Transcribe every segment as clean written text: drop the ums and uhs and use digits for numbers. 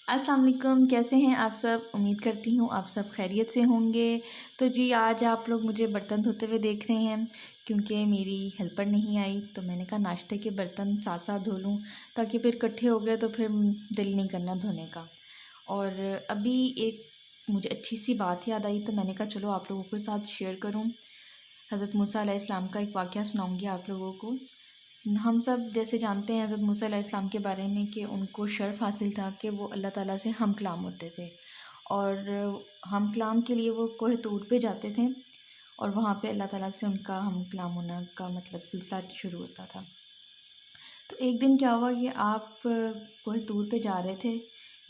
السلام علیکم، کیسے ہیں آپ سب؟ امید کرتی ہوں آپ سب خیریت سے ہوں گے۔ تو جی آج آپ لوگ مجھے برتن دھوتے ہوئے دیکھ رہے ہیں کیونکہ میری ہیلپر نہیں آئی، تو میں نے کہا ناشتے کے برتن ساتھ ساتھ دھو لوں تاکہ پھر اکٹھے ہو گئے تو پھر دل نہیں کرنا دھونے کا۔ اور ابھی ایک مجھے اچھی سی بات یاد آئی تو میں نے کہا چلو آپ لوگوں کے ساتھ شیئر کروں۔ حضرت موسیٰ علیہ السلام کا ایک واقعہ سناؤں گی آپ لوگوں کو۔ ہم سب جیسے جانتے ہیں حضرت موسیٰ علیہ السلام کے بارے میں کہ ان کو شرف حاصل تھا کہ وہ اللہ تعالیٰ سے ہم کلام ہوتے تھے، اور ہم کلام کے لیے وہ کوہ طور پہ جاتے تھے، اور وہاں پہ اللہ تعالیٰ سے ان کا ہم کلام ہونا کا مطلب سلسلہ شروع ہوتا تھا۔ تو ایک دن کیا ہوا کہ آپ کوہ طور پہ جا رہے تھے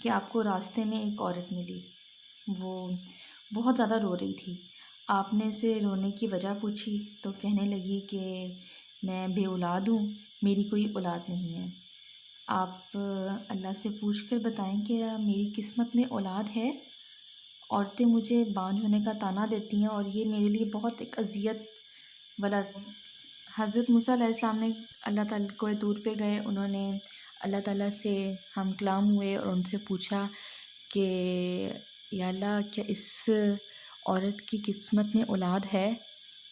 کہ آپ کو راستے میں ایک عورت ملی، وہ بہت زیادہ رو رہی تھی۔ آپ نے اسے رونے کی وجہ پوچھی تو کہنے لگی کہ میں بے اولاد ہوں، میری کوئی اولاد نہیں ہے۔ آپ اللہ سے پوچھ کر بتائیں کہ میری قسمت میں اولاد ہے؟ عورتیں مجھے بانجھ ہونے کا طعنہ دیتی ہیں اور یہ میرے لیے بہت ایک اذیت والا۔ حضرت موسیٰ علیہ السلام نے اللہ تعالیٰ کوہ طور پہ گئے، انہوں نے اللہ تعالیٰ سے ہم کلام ہوئے اور ان سے پوچھا کہ یا اللہ کیا اس عورت کی قسمت میں اولاد ہے؟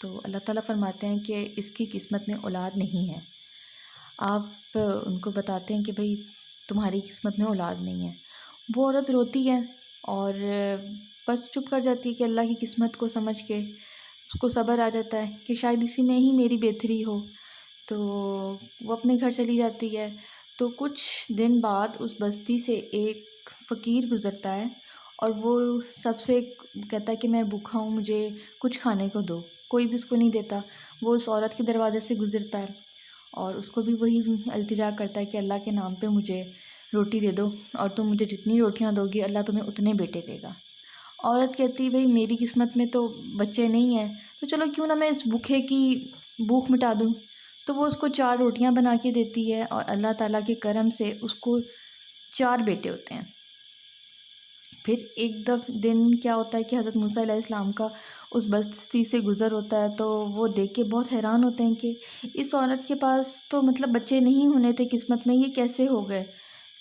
تو اللہ تعالیٰ فرماتے ہیں کہ اس کی قسمت میں اولاد نہیں ہے۔ آپ ان کو بتاتے ہیں کہ بھئی تمہاری قسمت میں اولاد نہیں ہے۔ وہ عورت روتی ہے اور بس چپ کر جاتی ہے کہ اللہ کی قسمت کو سمجھ کے اس کو صبر آ جاتا ہے کہ شاید اسی میں ہی میری بہتری ہو، تو وہ اپنے گھر چلی جاتی ہے۔ تو کچھ دن بعد اس بستی سے ایک فقیر گزرتا ہے اور وہ سب سے کہتا ہے کہ میں بھوکا ہوں، مجھے کچھ کھانے کو دو۔ کوئی بھی اس کو نہیں دیتا۔ وہ اس عورت کے دروازے سے گزرتا ہے اور اس کو بھی وہی التجا کرتا ہے کہ اللہ کے نام پہ مجھے روٹی دے دو، اور تم مجھے جتنی روٹیاں دو گی اللہ تمہیں اتنے بیٹے دے گا۔ عورت کہتی بھئی میری قسمت میں تو بچے نہیں ہیں، تو چلو کیوں نہ میں اس بھوکے کی بھوک مٹا دوں۔ تو وہ اس کو 4 روٹیاں بنا کے دیتی ہے اور اللہ تعالیٰ کے کرم سے اس کو 4 بیٹے ہوتے ہیں۔ پھر ایک دن کیا ہوتا ہے کہ حضرت موسیٰ علیہ السلام کا اس بستی سے گزر ہوتا ہے، تو وہ دیکھ کے بہت حیران ہوتے ہیں کہ اس عورت کے پاس تو مطلب بچے نہیں ہونے تھے قسمت میں، یہ کیسے ہو گئے؟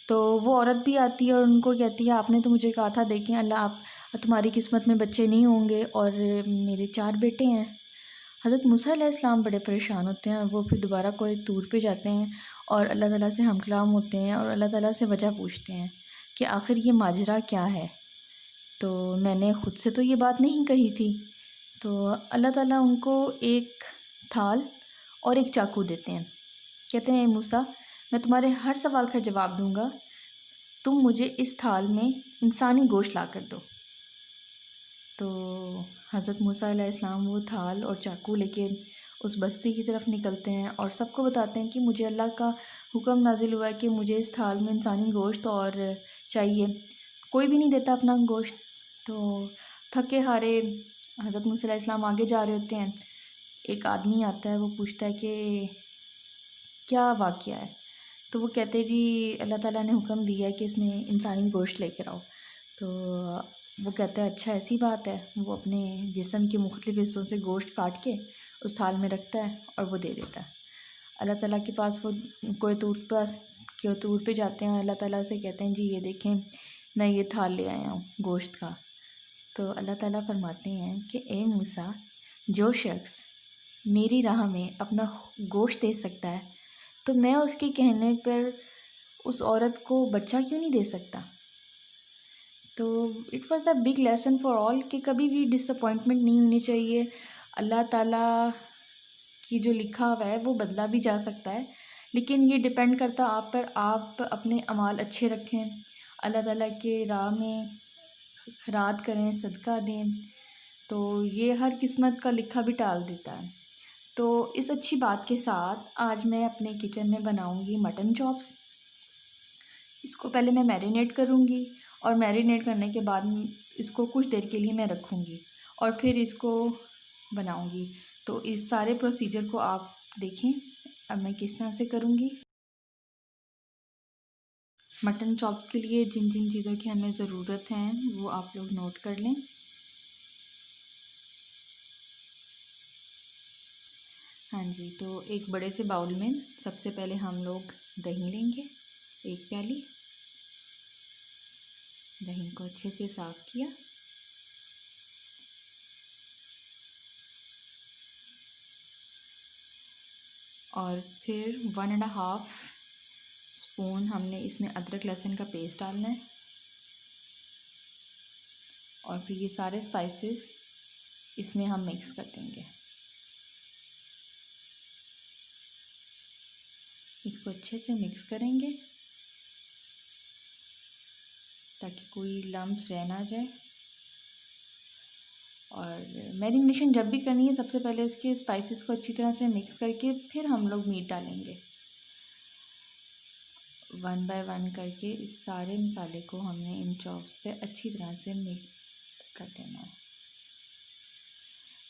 تو وہ عورت بھی آتی ہے اور ان کو کہتی ہے آپ نے تو مجھے کہا تھا دیکھیں اللہ آپ تمہاری قسمت میں بچے نہیں ہوں گے اور میرے 4 بیٹے ہیں۔ حضرت موسیٰ علیہ السلام بڑے پریشان ہوتے ہیں اور وہ پھر دوبارہ کوہ طور پہ جاتے ہیں اور اللہ تعالیٰ سے ہم کلام ہوتے ہیں اور اللہ تعالیٰ سے وجہ پوچھتے ہیں کہ آخر یہ ماجرا کیا ہے؟ تو میں نے خود سے تو یہ بات نہیں کہی تھی۔ تو اللہ تعالیٰ ان کو ایک تھال اور ایک چاقو دیتے ہیں، کہتے ہیں اے موسیٰ میں تمہارے ہر سوال کا جواب دوں گا، تم مجھے اس تھال میں انسانی گوشت لا کر دو۔ تو حضرت موسیٰ علیہ السلام وہ تھال اور چاقو لے کے اس بستی کی طرف نکلتے ہیں اور سب کو بتاتے ہیں کہ مجھے اللہ کا حکم نازل ہوا ہے کہ مجھے اس تھال میں انسانی گوشت اور چاہیے۔ کوئی بھی نہیں دیتا اپنا گوشت۔ تو تھکے ہارے حضرت موسیٰ علیہ السلام آگے جا رہے ہوتے ہیں، ایک آدمی آتا ہے، وہ پوچھتا ہے کہ کیا واقعہ ہے؟ تو وہ کہتے ہیں جی اللہ تعالیٰ نے حکم دیا ہے کہ اس میں انسانی گوشت لے کر آؤ۔ تو وہ کہتا ہے اچھا ایسی بات ہے۔ وہ اپنے جسم کے مختلف حصوں سے گوشت کاٹ کے اس تھال میں رکھتا ہے اور وہ دے دیتا ہے۔ اللہ تعالیٰ کے پاس وہ کوہ طور پہ جاتے ہیں اور اللہ تعالیٰ سے کہتے ہیں جی یہ دیکھیں میں یہ تھال لے آیا ہوں گوشت کا۔ تو اللہ تعالیٰ فرماتے ہیں کہ اے موسیٰ جو شخص میری راہ میں اپنا گوشت دے سکتا ہے تو میں اس کے کہنے پر اس عورت کو بچہ کیوں نہیں دے سکتا؟ تو it was the big lesson for all کہ کبھی بھی ڈس اپوائنٹمنٹ نہیں ہونی چاہیے۔ اللہ تعالیٰ کی جو لکھا ہوا ہے وہ بدلا بھی جا سکتا ہے، لیکن یہ ڈپینڈ کرتا آپ پر، آپ اپنے اعمال اچھے رکھیں، اللہ تعالیٰ کے راہ میں خیرات کریں، صدقہ دیں، تو یہ ہر قسمت کا لکھا بھی ٹال دیتا ہے۔ تو اس اچھی بات کے ساتھ آج میں اپنے کچن میں بناؤں گی مٹن چاپس۔ اس کو پہلے میں میرینیٹ کروں گی اور میرینیٹ کرنے کے بعد اس کو کچھ دیر کے لیے میں رکھوں گی اور پھر اس کو بناؤں گی۔ تو اس سارے پروسیجر کو آپ دیکھیں اب میں کس طرح سے کروں گی۔ مٹن چاپس کے لیے جن جن چیزوں کی ہمیں ضرورت ہے وہ آپ لوگ نوٹ کر لیں۔ ہاں جی، تو ایک بڑے سے باؤل میں سب سے پہلے ہم لوگ دہی لیں گے 1 پیالی، دہی کو اچھے سے صاف کیا اور پھر 1.5 اسپون ہم نے اس میں ادرک لہسن کا پیسٹ ڈالنا ہے اور پھر یہ سارے اسپائسز اس میں ہم مکس کر دیں گے. اس کو اچھے سے مکس کریں گے تاکہ کوئی لمپس رہ نہ جائے. اور میرینیشن جب بھی کرنی ہے سب سے پہلے اس کے اسپائسز کو اچھی طرح سے مکس کر کے پھر ہم لوگ میٹ ڈالیں گے. 1 بائی 1 کر کے اس سارے مسالے کو ہم نے ان چاپس پہ اچھی طرح سے مکس کر دینا ہے.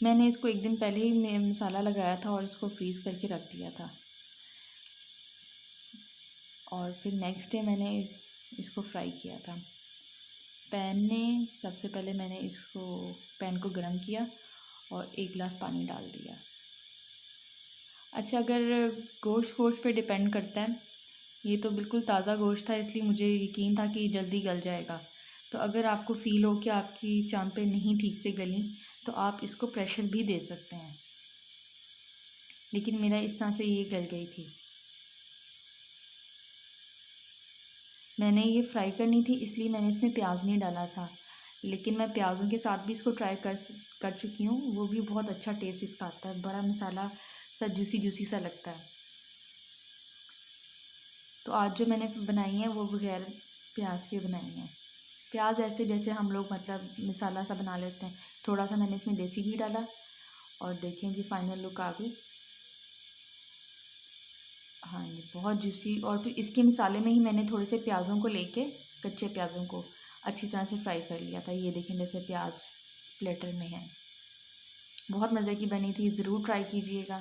میں نے اس کو ایک دن پہلے ہی مسالہ لگایا تھا اور اس کو فریز کر کے رکھ دیا تھا اور پھر نیکسٹ ڈے میں نے اس کو فرائی کیا تھا. سب سے پہلے میں نے پین کو گرم کیا اور 1 گلاس پانی ڈال دیا. اچھا، اگر گوشت پہ ڈیپینڈ کرتا ہے. یہ تو بالکل تازہ گوشت تھا اس لیے مجھے یقین تھا کہ یہ جلدی گل جائے گا. تو اگر آپ کو فیل ہو کہ آپ کی چامپیں نہیں ٹھیک سے گلیں تو آپ اس کو پریشر بھی دے سکتے ہیں، لیکن میرا اس طرح سے یہ گل گئی تھی. میں نے یہ فرائی کرنی تھی اس لیے میں نے اس میں پیاز نہیں ڈالا تھا، لیکن میں پیازوں کے ساتھ بھی اس کو ٹرائی کر چکی ہوں. وہ بھی بہت اچھا ٹیسٹ اس کا آتا ہے، بڑا مسالہ سا جوسی سا لگتا ہے. تو آج جو میں نے بنائی ہیں وہ بغیر پیاز کے بنائی ہیں. پیاز ایسے جیسے ہم لوگ مطلب مسالہ سا بنا لیتے ہیں. تھوڑا سا میں نے اس میں دیسی گھی ڈالا اور دیکھیں جی فائنل لک آ گئی. ہاں جی، بہت جوسی. اور پھر اس کے مسالے میں ہی میں نے تھوڑے سے پیازوں کو لے کے کچے پیازوں کو اچھی طرح سے فرائی کر لیا تھا. یہ دیکھیں جیسے پیاز پلیٹر میں ہے. بہت مزے کی بنی تھی، ضرور ٹرائی کیجئے گا.